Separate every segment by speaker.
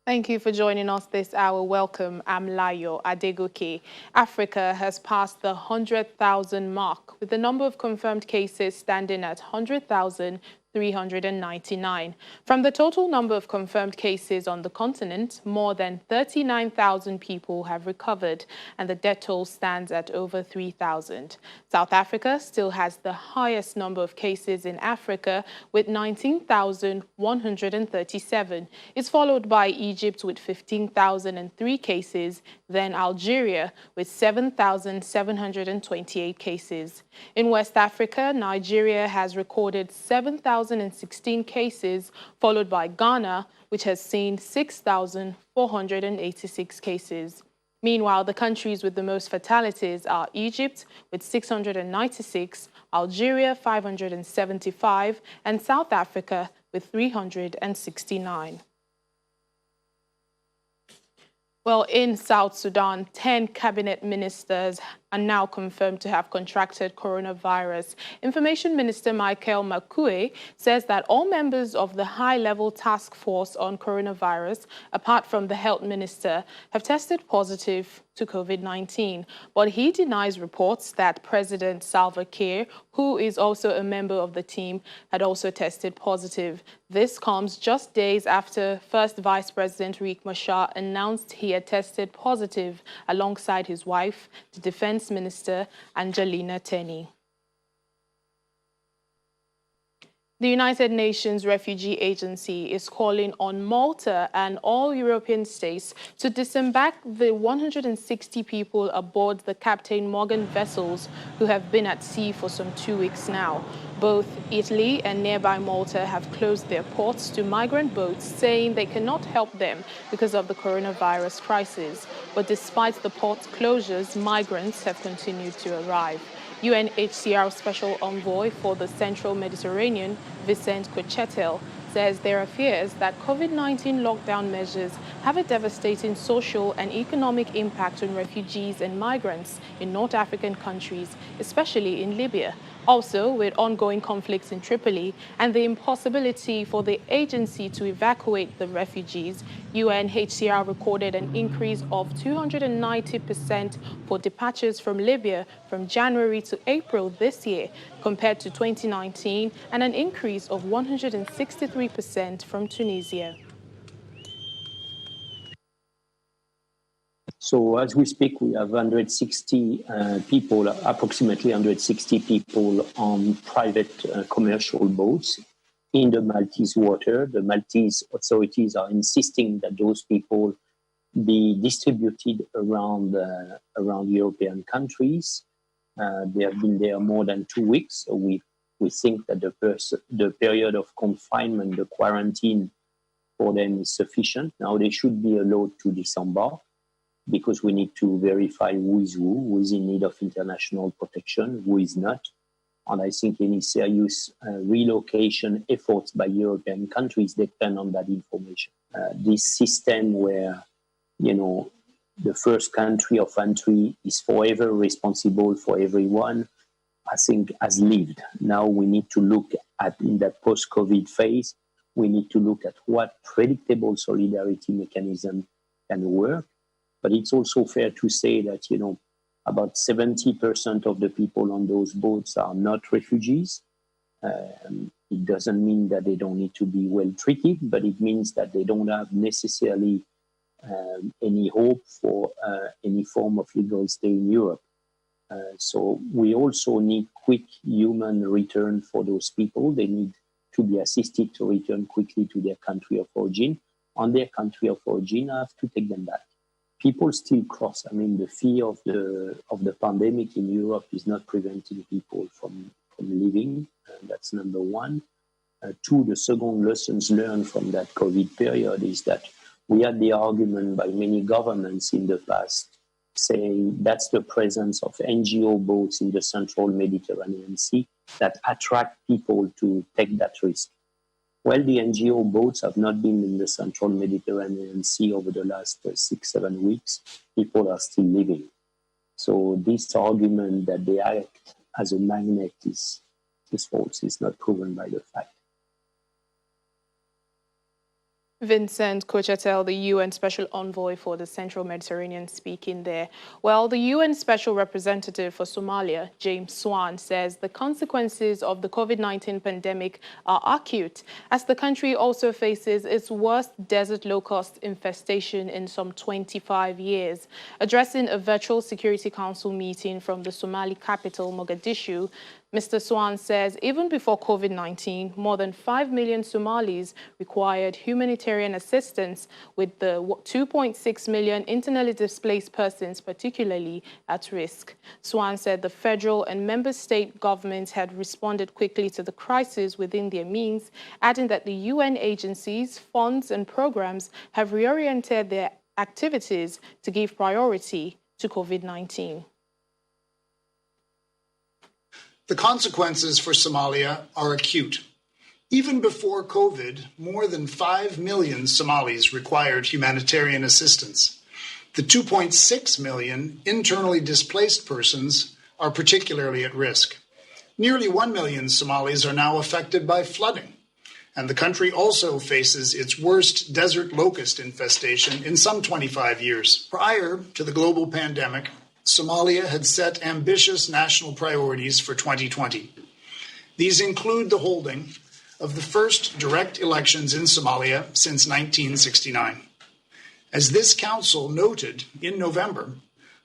Speaker 1: Thank you for joining us this hour. Welcome. I'm Layo Adegoke. Africa has passed the 100,000 mark, with the number of confirmed cases standing at 100,399. From the total number of confirmed cases on the continent, more than 39,000 people have recovered, and the death toll stands at over 3,000. South Africa still has the highest number of cases in Africa, with 19,137. It's followed by Egypt with 15,003 cases, then Algeria with 7,728 cases. In West Africa, Nigeria has recorded 7,016 cases, followed by Ghana, which has seen 6,486 cases. Meanwhile, the countries with the most fatalities are Egypt with 696, Algeria 575, and South Africa with 369. Well, in South Sudan, 10 cabinet ministers are now confirmed to have contracted coronavirus. Information Minister Michael Makue says that all members of the high-level task force on coronavirus, apart from the health minister, have tested positive to COVID-19. But he denies reports that President Salva Kiir, who is also a member of the team, had also tested positive. This comes just days after First Vice President Riek Machar announced he had tested positive alongside his wife, the Defense Minister Angelina Teny. The United Nations Refugee Agency is calling on Malta and all European states to disembark the 160 people aboard the Captain Morgan vessels who have been at sea for some 2 weeks now. Both Italy and nearby Malta have closed their ports to migrant boats, saying they cannot help them because of the coronavirus crisis. But despite the port closures, migrants have continued to arrive. UNHCR Special Envoy for the Central Mediterranean, Vicente Cochetel, says there are fears that COVID-19 lockdown measures have a devastating social and economic impact on refugees and migrants in North African countries, especially in Libya. Also, with ongoing conflicts in Tripoli and the impossibility for the agency to evacuate the refugees, UNHCR recorded an increase of 290% for departures from Libya from January to April this year compared to 2019, and an increase of 163% from Tunisia.
Speaker 2: So as we speak, we have 160 people, approximately 160 people on private commercial boats in the Maltese water. The Maltese authorities are insisting that those people be distributed around European countries. They have been there more than 2 weeks. So we think that the period of confinement, the quarantine for them is sufficient. Now they should be allowed to disembark, because we need to verify who is in need of international protection, who is not. And I think any serious relocation efforts by European countries depend on that information. This system where, the first country of entry is forever responsible for everyone, I think has lived. Now we need to look at, in that post-COVID phase, we need to look at what predictable solidarity mechanism can work. But it's also fair to say that, about 70% of the people on those boats are not refugees. It doesn't mean that they don't need to be well treated, but it means that they don't have necessarily any hope for any form of legal stay in Europe. So we also need quick human return for those people. They need to be assisted to return quickly to their country of origin. On their country of origin, I have to take them back. People still cross. I mean, the fear of the pandemic in Europe is not preventing people from leaving. That's number one. Two, the second lessons learned from that COVID period is that we had the argument by many governments in the past saying that's the presence of NGO boats in the central Mediterranean Sea that attract people to take that risk. Well, the NGO boats have not been in the central Mediterranean Sea over the last 6-7 weeks. People are still living. So this argument that they act as a magnet is false. It's not proven by the fact.
Speaker 1: Vincent Cochetel, the UN Special Envoy for the Central Mediterranean, speaking there. Well, the UN Special Representative for Somalia, James Swan, says the consequences of the COVID-19 pandemic are acute, as the country also faces its worst desert locust infestation in some 25 years. Addressing a virtual Security Council meeting from the Somali capital, Mogadishu, Mr. Swan says even before COVID-19, more than 5 million Somalis required humanitarian assistance, with the 2.6 million internally displaced persons particularly at risk. Swan said the federal and member state governments had responded quickly to the crisis within their means, adding that the UN agencies, funds and programs have reoriented their activities to give priority to COVID-19.
Speaker 3: The consequences for Somalia are acute. Even before COVID, more than 5 million Somalis required humanitarian assistance. The 2.6 million internally displaced persons are particularly at risk. Nearly 1 million Somalis are now affected by flooding, and the country also faces its worst desert locust infestation in some 25 years. Prior to the global pandemic, Somalia had set ambitious national priorities for 2020. These include the holding of the first direct elections in Somalia since 1969. As this council noted in November,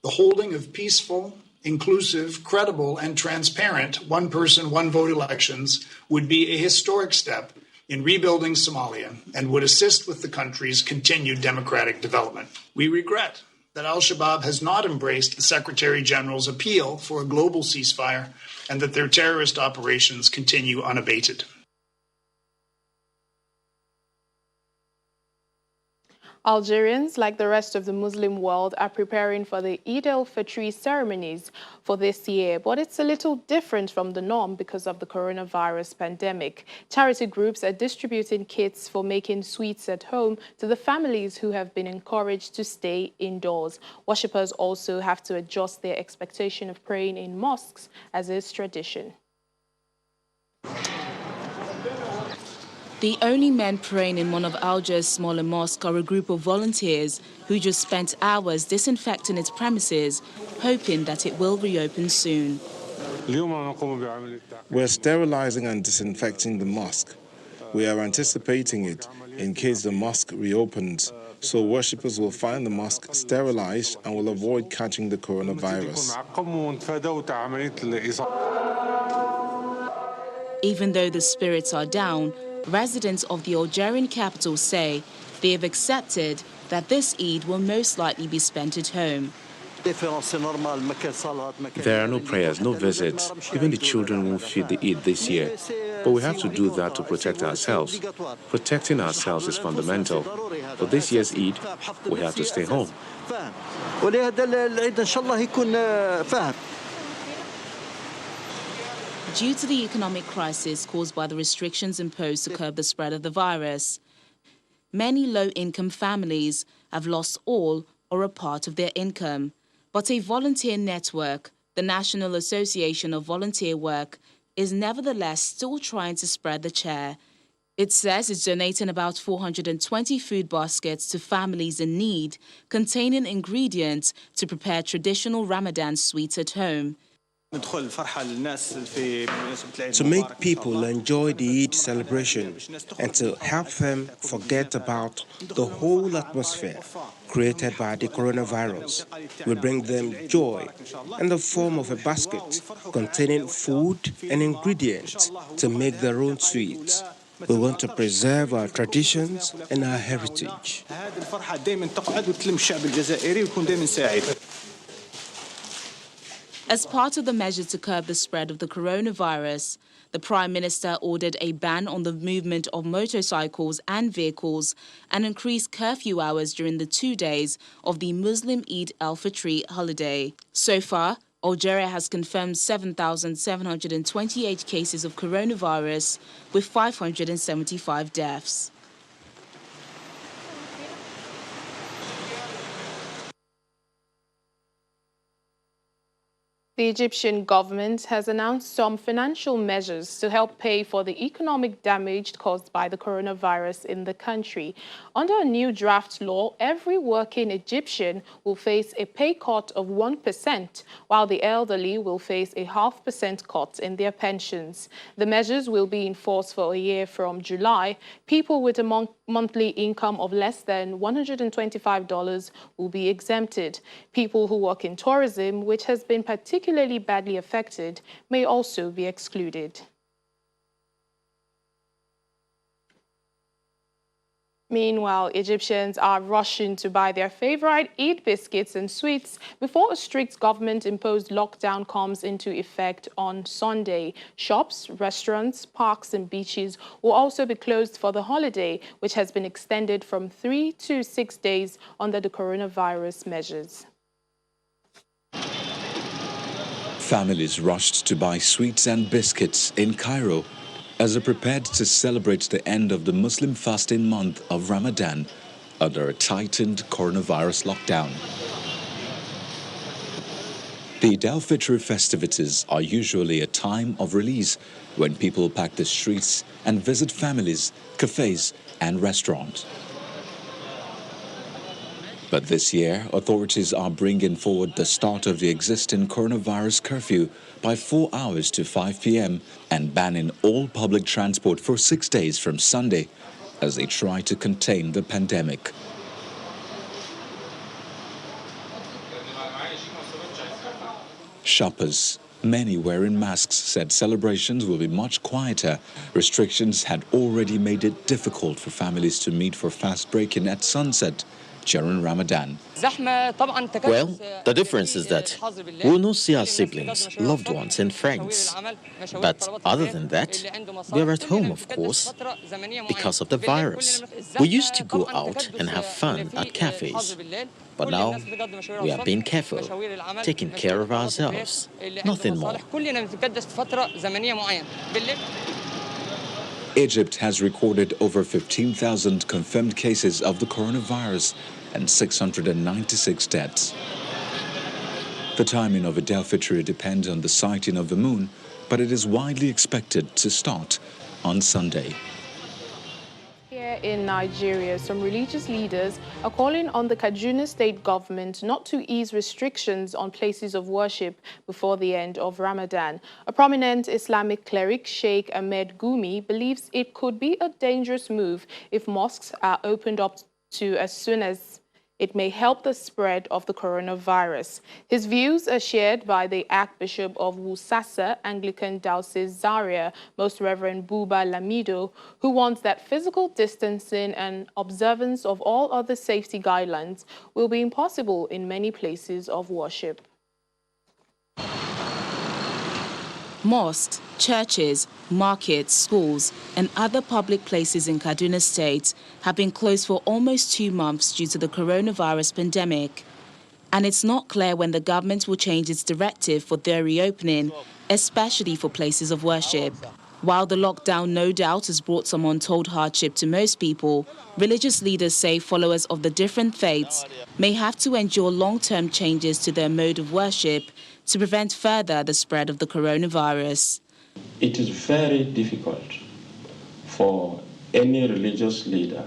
Speaker 3: the holding of peaceful, inclusive, credible, and transparent one-person, one-vote elections would be a historic step in rebuilding Somalia and would assist with the country's continued democratic development. We regret that al-Shabaab has not embraced the Secretary General's appeal for a global ceasefire and that their terrorist operations continue unabated.
Speaker 1: Algerians, like the rest of the Muslim world, are preparing for the Eid al-Fitr ceremonies for this year, but it's a little different from the norm because of the coronavirus pandemic. Charity groups are distributing kits for making sweets at home to the families who have been encouraged to stay indoors. Worshippers also have to adjust their expectation of praying in mosques, as is tradition.
Speaker 4: The only men praying in one of Algiers' smaller mosques are a group of volunteers who just spent hours disinfecting its premises, hoping that it will reopen soon.
Speaker 5: We're sterilizing and disinfecting the mosque. We are anticipating it in case the mosque reopens, so worshippers will find the mosque sterilized and will avoid catching the coronavirus.
Speaker 4: Even though the spirits are down, residents of the Algerian capital say they have accepted that this Eid will most likely be spent at home.
Speaker 6: There are no prayers, no visits. Even the children won't feed the Eid this year. But we have to do that to protect ourselves. Protecting ourselves is fundamental. For this year's Eid, we have to stay home.
Speaker 4: Due to the economic crisis caused by the restrictions imposed to curb the spread of the virus, many low-income families have lost all or a part of their income. But a volunteer network, the National Association of Volunteer Work, is nevertheless still trying to spread the cheer. It says it's donating about 420 food baskets to families in need, containing ingredients to prepare traditional Ramadan sweets at home.
Speaker 5: To make people enjoy the Eid celebration and to help them forget about the whole atmosphere created by the coronavirus, we bring them joy in the form of a basket containing food and ingredients to make their own sweets. We want to preserve our traditions and our heritage.
Speaker 4: As part of the measure to curb the spread of the coronavirus, the Prime Minister ordered a ban on the movement of motorcycles and vehicles and increased curfew hours during the 2 days of the Muslim Eid al-Fitr holiday. So far, Algeria has confirmed 7,728 cases of coronavirus, with 575 deaths.
Speaker 1: The Egyptian government has announced some financial measures to help pay for the economic damage caused by the coronavirus in the country. Under a new draft law, every working Egyptian will face a pay cut of 1%, while the elderly will face a 0.5% cut in their pensions. The measures will be in force for a year from July. People with a monthly income of less than $125 will be exempted. People who work in tourism, which has been particularly badly affected, may also be excluded. Meanwhile, Egyptians are rushing to buy their favorite Eid biscuits and sweets before a strict government-imposed lockdown comes into effect on Sunday. Shops, restaurants, parks and beaches will also be closed for the holiday, which has been extended from 3 to 6 days under the coronavirus measures.
Speaker 7: Families rushed to buy sweets and biscuits in Cairo as they prepared to celebrate the end of the Muslim fasting month of Ramadan under a tightened coronavirus lockdown. The Eid al-Fitr festivities are usually a time of release when people pack the streets and visit families, cafes and restaurants. But this year, authorities are bringing forward the start of the existing coronavirus curfew by 4 hours to 5 p.m. and banning all public transport for 6 days from Sunday as they try to contain the pandemic. Shoppers, many wearing masks, said celebrations will be much quieter. Restrictions had already made it difficult for families to meet for fast break-in at sunset during Ramadan.
Speaker 8: Well, the difference is that we will not see our siblings, loved ones and friends. But other than that, we are at home, of course, because of the virus. We used to go out and have fun at cafes. But now, we are being careful, taking care of ourselves, nothing more.
Speaker 7: Egypt has recorded over 15,000 confirmed cases of the coronavirus and 696 deaths. The timing of Eid al-Fitr depends on the sighting of the moon, but it is widely expected to start on Sunday.
Speaker 1: Here in Nigeria, some religious leaders are calling on the Kaduna state government not to ease restrictions on places of worship before the end of Ramadan. A prominent Islamic cleric, Sheikh Ahmed Gumi, believes it could be a dangerous move if mosques are opened up to as soon as it may help the spread of the coronavirus. His views are shared by the Archbishop of Wusasa Anglican Diocese Zaria, Most Reverend Buba Lamido, who wants that physical distancing and observance of all other safety guidelines will be impossible in many places of worship.
Speaker 4: Mosques, churches, markets, schools and other public places in Kaduna State have been closed for almost 2 months due to the coronavirus pandemic. And it's not clear when the government will change its directive for their reopening, especially for places of worship. While the lockdown no doubt has brought some untold hardship to most people, religious leaders say followers of the different faiths may have to endure long-term changes to their mode of worship to prevent further the spread of the coronavirus.
Speaker 9: It is very difficult for any religious leader,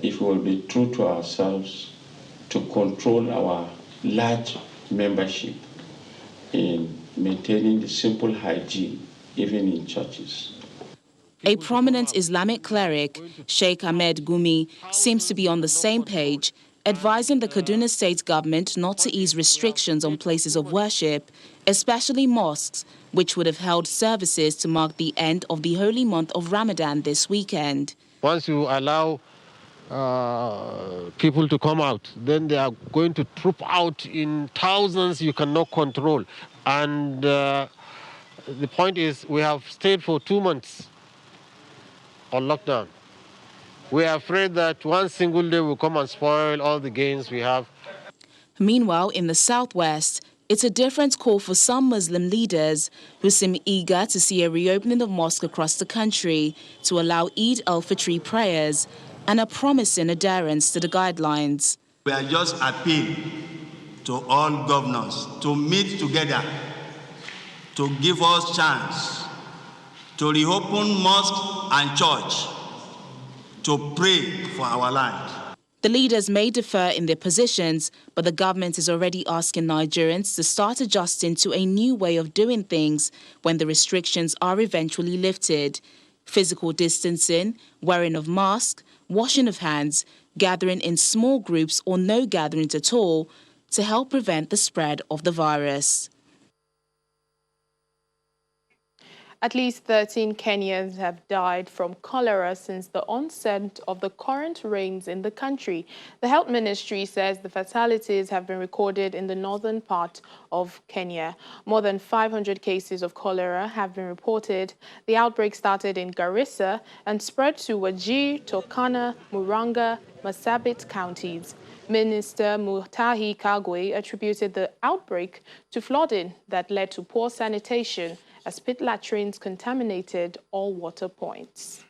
Speaker 9: if we will be true to ourselves, to control our large membership in maintaining the simple hygiene, even in churches.
Speaker 4: A prominent Islamic cleric, Sheikh Ahmed Gumi, seems to be on the same page, advising the Kaduna State government not to ease restrictions on places of worship, especially mosques, which would have held services to mark the end of the holy month of Ramadan this weekend.
Speaker 10: Once you allow people to come out, then they are going to troop out in thousands you cannot control. And the point is, we have stayed for 2 months on lockdown. We are afraid that one single day will come and spoil all the gains we have.
Speaker 4: Meanwhile, in the southwest, it's a different call for some Muslim leaders who seem eager to see a reopening of mosques across the country to allow Eid al-Fitr prayers and are promising adherence to the guidelines.
Speaker 11: We are just appealing to all governors to meet together to give us chance to reopen mosque and church to pray for our land.
Speaker 4: The leaders may differ in their positions, but the government is already asking Nigerians to start adjusting to a new way of doing things when the restrictions are eventually lifted. Physical distancing, wearing of masks, washing of hands, gathering in small groups or no gatherings at all to help prevent the spread of the virus.
Speaker 1: At least 13 Kenyans have died from cholera since the onset of the current rains in the country. The Health Ministry says the fatalities have been recorded in the northern part of Kenya. More than 500 cases of cholera have been reported. The outbreak started in Garissa and spread to Wajir, Turkana, Murang'a, Marsabit counties. Minister Mutahi Kagwe attributed the outbreak to flooding that led to poor sanitation as pit latrines contaminated all water points.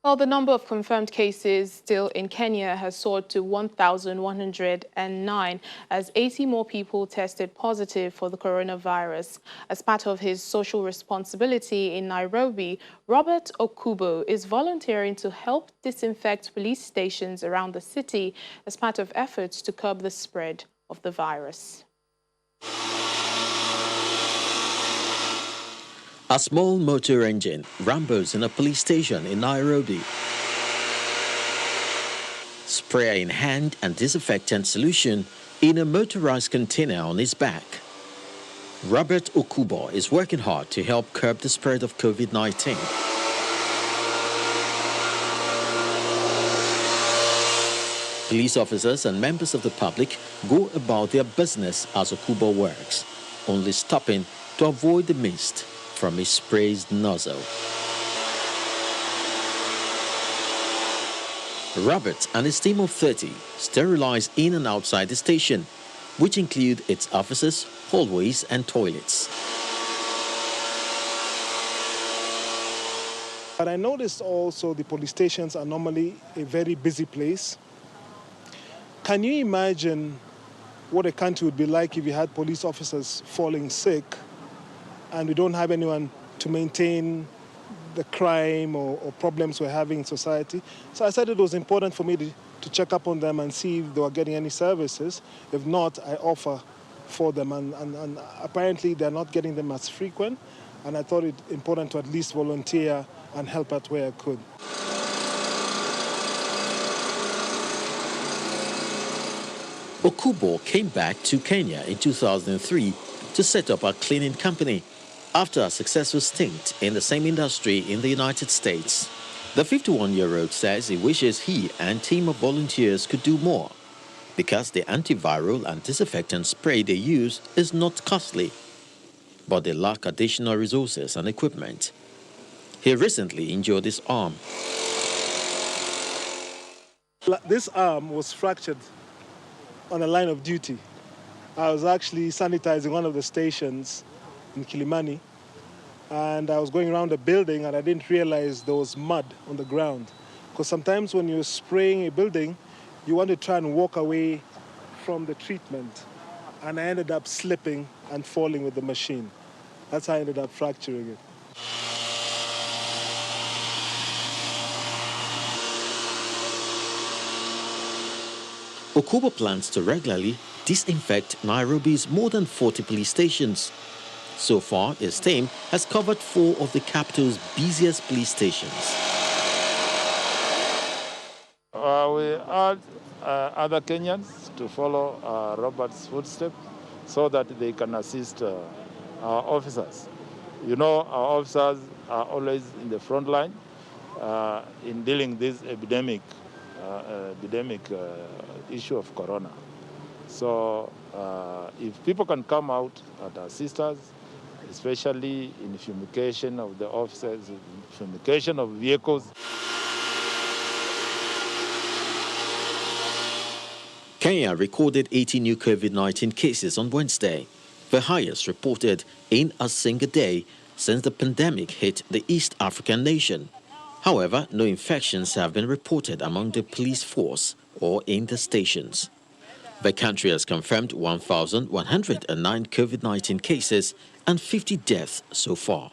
Speaker 1: Well, the number of confirmed cases still in Kenya has soared to 1,109 as 80 more people tested positive for the coronavirus. As part of his social responsibility in Nairobi, Robert Okubo is volunteering to help disinfect police stations around the city as part of efforts to curb the spread of the virus.
Speaker 8: A small motor engine rambles in a police station in Nairobi. Sprayer in hand and disinfectant solution in a motorized container on his back. Robert Okubo is working hard to help curb the spread of COVID-19. Police officers and members of the public go about their business as Okubo works, only stopping to avoid the mist from his sprayed nozzle. Robert and his team of 30 sterilize in and outside the station, which include its offices, hallways and toilets.
Speaker 12: But I noticed also the police stations are normally a very busy place. Can you imagine what a country would be like if you had police officers falling sick and we don't have anyone to maintain the crime or problems we're having in society? So I said it was important for me to check up on them and see if they were getting any services. If not, I offer for them. And apparently they're not getting them as frequent. And I thought it important to at least volunteer and help out where I could.
Speaker 8: Okubo came back to Kenya in 2003 to set up a cleaning company after a successful stint in the same industry in the United States. The 51-year-old says he wishes he and team of volunteers could do more because the antiviral and disinfectant spray they use is not costly, but they lack additional resources and equipment. He recently injured his arm.
Speaker 12: This arm was fractured on a line of duty. I was actually sanitizing one of the stations in Kilimani, and I was going around a building and I didn't realize there was mud on the ground. Because sometimes when you're spraying a building, you want to try and walk away from the treatment. And I ended up slipping and falling with the machine. That's how I ended up fracturing it.
Speaker 8: Okubo plans to regularly disinfect Nairobi's more than 40 police stations. So far, his team has covered 4 of the capital's busiest police stations.
Speaker 13: We urge other Kenyans to follow Robert's footsteps so that they can assist our officers. You know, our officers are always in the front line in dealing with this epidemic issue of corona. So if people can come out and assist us, especially in fumigation of the officers, fumigation of vehicles.
Speaker 8: Kenya recorded 80 new COVID-19 cases on Wednesday, the highest reported in a single day since the pandemic hit the East African nation. However, no infections have been reported among the police force or in the stations. The country has confirmed 1,109 COVID-19 cases and 50 deaths so far.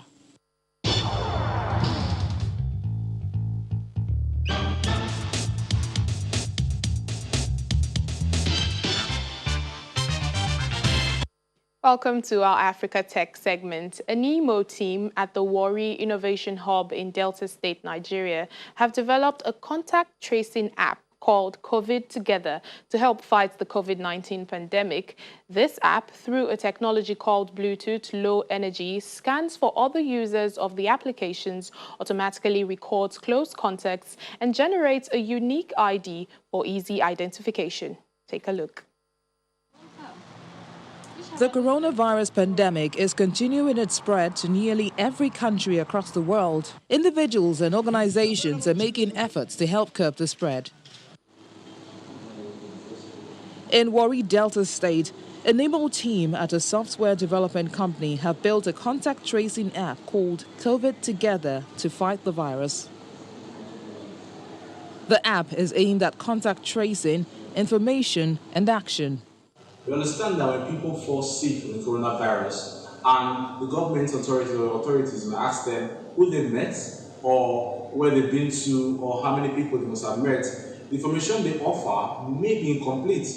Speaker 1: Welcome to our Africa Tech segment. A NEMO team at the Warri Innovation Hub in Delta State, Nigeria, have developed a contact tracing app called COVID Together to help fight the COVID-19 pandemic. This app, through a technology called Bluetooth Low Energy, scans for other users of the applications, automatically records close contacts, and generates a unique ID for easy identification. Take a look.
Speaker 14: The coronavirus pandemic is continuing its spread to nearly every country across the world. Individuals and organizations are making efforts to help curb the spread. In Warri Delta State, a NEMO team at a software development company have built a contact tracing app called COVID Together to fight the virus. The app is aimed at contact tracing, information, and action.
Speaker 15: We understand that when people fall sick from the coronavirus and the government authorities may ask them who they met or where they've been to or how many people they must have met, the information they offer may be incomplete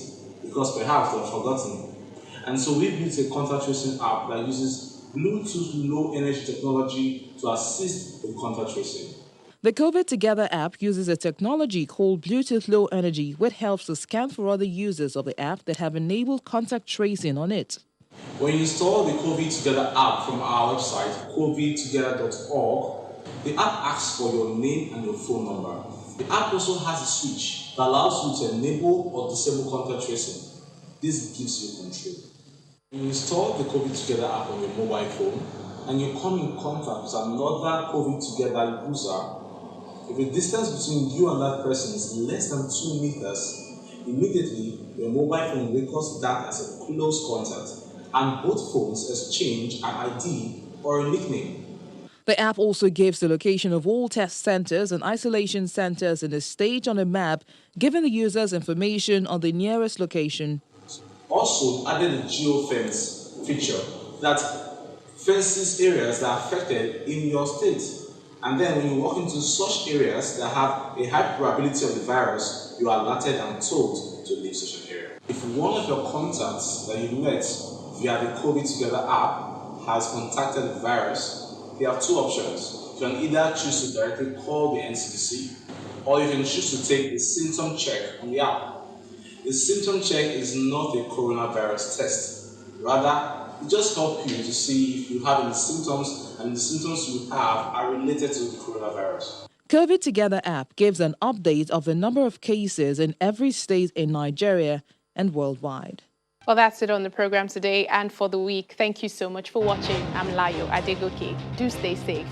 Speaker 15: because perhaps they've forgotten. And so we built a contact tracing app that uses Bluetooth Low Energy technology to assist with contact tracing.
Speaker 14: The COVID Together app uses a technology called Bluetooth Low Energy, which helps to scan for other users of the app that have enabled contact tracing on it.
Speaker 15: When you install the COVID Together app from our website, covidtogether.org, the app asks for your name and your phone number. The app also has a switch that allows you to enable or disable contact tracing. This gives you control. You install the COVID Together app on your mobile phone and you come in contact with another COVID Together user. If the distance between you and that person is less than 2 meters, immediately your mobile phone records that as a close contact, and both phones exchange an ID or a nickname.
Speaker 14: The app also gives the location of all test centers and isolation centers in the state on a map, giving the users information on the nearest location.
Speaker 15: Also added a geofence feature that fences areas that are affected in your state. And then when you walk into such areas that have a high probability of the virus, you are alerted and told to leave such an area. If one of your contacts that you met via the COVID Together app has contacted the virus, you have two options. You can either choose to directly call the NCDC, or you can choose to take a symptom check on the app. The symptom check is not a coronavirus test. Rather, it just helps you to see if you have any symptoms, and the symptoms you have are related to the coronavirus.
Speaker 14: COVID Together app gives an update of the number of cases in every state in Nigeria and worldwide.
Speaker 1: Well, that's it on the program today and for the week. Thank you so much for watching. I'm Layo Adegoke. Do stay safe.